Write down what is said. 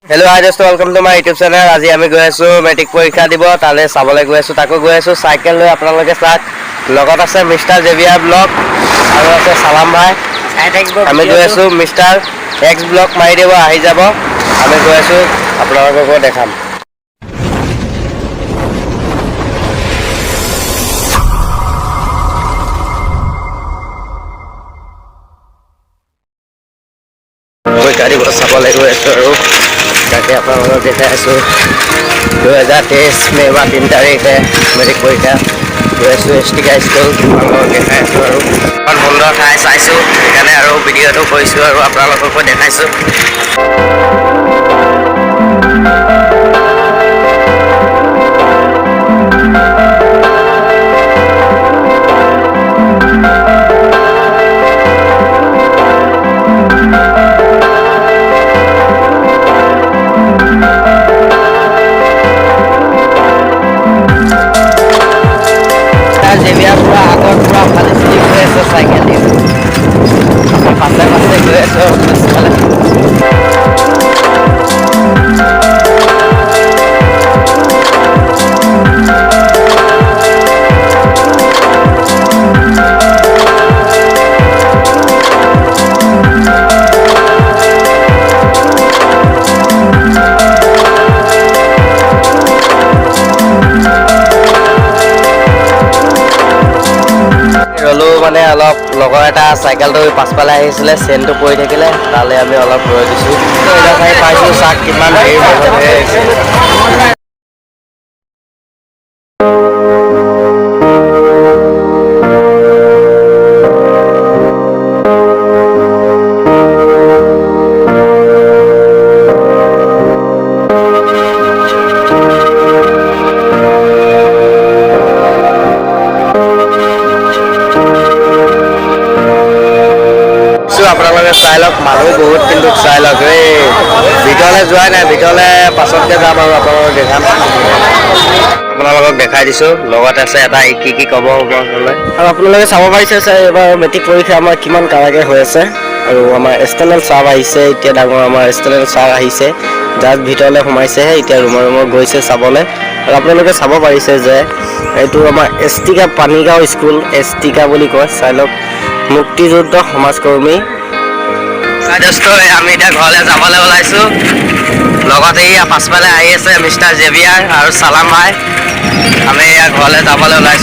Hello, hi, just welcome to my YouTube channel. আজি আমি গৈ আছো মেট্ৰিক পৰীক্ষা দিব তালে চাবলৈ গৈ আছো তাকো গৈ আছো সাইকেল লৈ আপোনালোকে চাক লগত আছে মিস্টাৰ জেভিয়াৰ ব্লগ আৰু আছে সালাম ভাই আমি গৈ আছো মিস্টাৰ এক্স ব্লগ মাৰি দিব আহি যাব আমি গৈ আছো আপোনালোকক দেখাম গাড়ী বস চাবলৈ গৈ আছো আৰু তাকে আপোনালোকক দেখাই আছো 2023 মে 3 তাৰিখে মেট্ৰিক পৰীক্ষা গৈ আছো এষ্টিকা স্কুল আপোনালোকক দেখাই আছো আৰু এখন সুন্দৰ ঠাই চাইছো সেইকাৰণে আৰু ভিডিঅ'টো কৰিছো আৰু আপোনালোকক দেখাইছো Jevia pura ahok pura bhale slip hoye ache cycle di passe goi ache মানে অলপ লগৰ এটা সাইকেলটো পাছফালে আহিছিলে চেনটো পৰি থাকিলে তালে আমি অলপ ৰৈ দিছো এটা চাই পাইছো চাক কিমান হেৰি হৈছে আপোনালোকে চাই লওক মানুহ বহুত কিন্তু চাই লওক এই ভিতৰলৈ যোৱাই নাই ভিতৰলৈ পাছতকৈ যাম আৰু আপোনালোকক দেখাম আপোনালোকক দেখাই দিছোঁ লগত আছে এটা কি ক'ব হ'লে আৰু আপোনালোকে চাব পাৰিছে এইবাৰ মেট্ৰিক পৰীক্ষা আমাৰ কিমান কাৰাকে হৈ আছে আৰু আমাৰ এক্সটাৰ্নেল ছাৰ আহিছে এতিয়া ডাঙৰ আমাৰ এক্সটাৰ্নেল ছাৰ আহিছে জাষ্ট ভিতৰলৈ সোমাইছেহে এতিয়া ৰুমৰ গৈছে চাবলৈ আৰু আপোনালোকে চাব পাৰিছে যে এইটো আমাৰ এষ্টিকা পানীগাঁও স্কুল এষ্টিকা বুলি কয় চাই লওক মুক্তিযুদ্ধ সমাজকৰ্মী আমি এতিয়া ঘৰলৈ যাবলৈ ওলাইছো লগতে এয়া পাছফালে আহি আছে মিষ্টাৰ জেভিয়াৰ আৰু সালাম ভাই আমি এয়া ঘৰলৈ যাবলৈ ওলাইছো